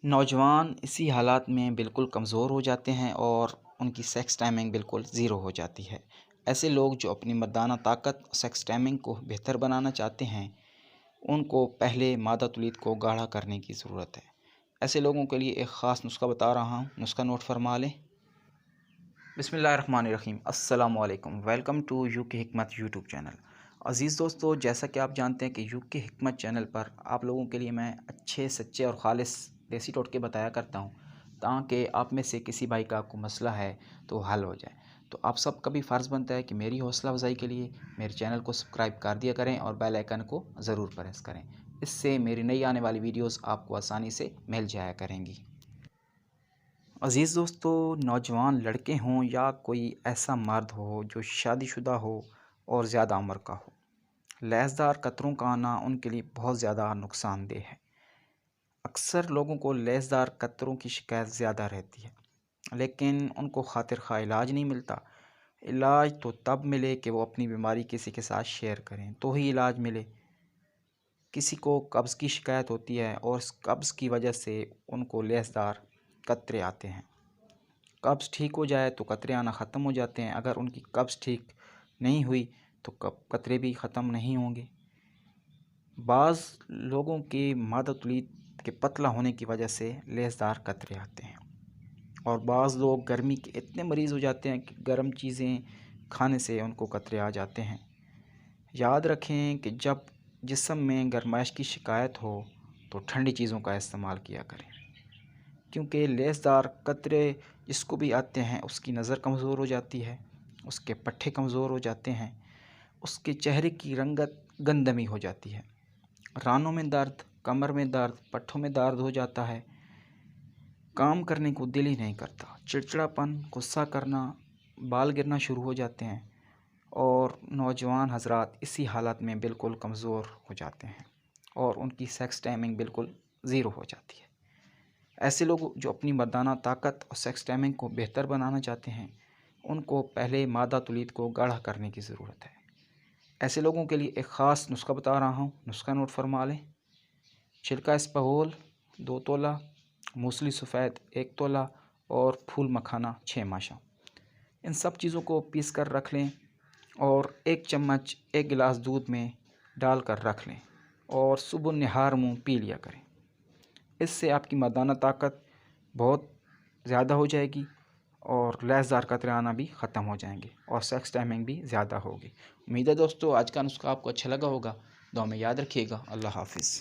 नौजवान इसी हालात में बिल्कुल कमज़ोर हो जाते हैं और उनकी सेक्स टाइमिंग बिल्कुल ज़ीरो हो जाती है। ऐसे लोग जो अपनी मर्दाना ताकत सेक्स टाइमिंग को बेहतर बनाना चाहते हैं, उनको पहले मादा तुलीद को गाढ़ा करने की ज़रूरत है। ऐसे लोगों के लिए एक ख़ास नुस्खा बता रहा हूँ, नुस्खा नोट फरमा लें। बिस्मिल्लाहिर्रहमानिर्रहीम, अस्सलामु अलैकुम। वेलकम टू यूके हिकमत यूट्यूब चैनल। अज़ीज़ दोस्तों, जैसा कि आप जानते हैं कि यूके हिकमत चैनल पर आप लोगों के लिए मैं अच्छे, सच्चे और ख़ालिस देसी टोटके बताया करता हूं, ताकि आप में से किसी भाई का कोई मसला है तो हल हो जाए। तो आप सबका भी फ़र्ज़ बनता है कि मेरी हौसला अफ़ज़ाई के लिए मेरे चैनल को सब्सक्राइब कर दिया करें और बेल आइकन को ज़रूर प्रेस करें। इससे मेरी नई आने वाली वीडियोज़ आपको आसानी से मिल जाया करेंगी। अज़ीज़ दोस्तों, नौजवान लड़के हों या कोई ऐसा मर्द हो जो शादीशुदा हो और ज़्यादा उम्र का हो, लैसदार कतरों का आना उनके लिए बहुत ज़्यादा नुकसानदेह है। अक्सर लोगों को लैसदार कतरों की शिकायत ज़्यादा रहती है, लेकिन उनको खातिर खा इलाज नहीं मिलता। इलाज तो तब मिले कि वो अपनी बीमारी किसी के साथ शेयर करें तो ही इलाज मिले। किसी को कब्ज़ की शिकायत होती है और इस कब्ज़ की वजह से उनको लैसदार कतरे आते हैं। कब्ज़ ठीक हो जाए तो कतरे आना ख़त्म हो जाते हैं। अगर उनकी कब्ज़ ठीक नहीं हुई तो कतरे भी ख़त्म नहीं होंगे। बाज़ लोगों के मादा तुलीद के पतला होने की वजह से लेसदार कतरे आते हैं और बाज़ लोग गर्मी के इतने मरीज़ हो जाते हैं कि गर्म चीज़ें खाने से उनको कतरे आ जाते हैं। याद रखें कि जब जिस्म में गर्माइश की शिकायत हो तो ठंडी चीज़ों का इस्तेमाल किया करें, क्योंकि लेसदार कतरे जिसको भी आते हैं उसकी नज़र कमज़ोर हो जाती है, उसके पट्टे कमज़ोर हो जाते हैं, उसके चेहरे की रंगत गंदमी हो जाती है, रानों में दर्द, कमर में दर्द, पट्ठों में दर्द हो जाता है, काम करने को दिल ही नहीं करता, चिड़चिड़ापन, गुस्सा करना, बाल गिरना शुरू हो जाते हैं और नौजवान हजरात इसी हालत में बिल्कुल कमज़ोर हो जाते हैं और उनकी सेक्स टाइमिंग बिल्कुल ज़ीरो हो जाती है। ऐसे लोग जो अपनी मर्दाना ताकत और सेक्स टाइमिंग को बेहतर बनाना चाहते हैं, उनको पहले मादा तुलीद को गाढ़ा करने की ज़रूरत है। ऐसे लोगों के लिए एक ख़ास नुस्खा बता रहा हूँ, नुस्खा नोट फरमा लें। छिलका इसबगोल 2 तोला, मूसली सफ़ेद 1 तोला और फूल मखाना 6 माशा। इन सब चीज़ों को पीस कर रख लें और 1 चम्मच 1 गिलास दूध में डालकर रख लें और सुबह निहार मुँह पी लिया करें। इससे आपकी मर्दाना ताकत बहुत ज़्यादा हो जाएगी और लैसदार कतरे आना भी ख़त्म हो जाएंगे और सेक्स टाइमिंग भी ज़्यादा होगी। उम्मीद है दोस्तों आज का नुस्खा आपको अच्छा लगा होगा। दुआ में याद रखिएगा। अल्लाह हाफ़िज़।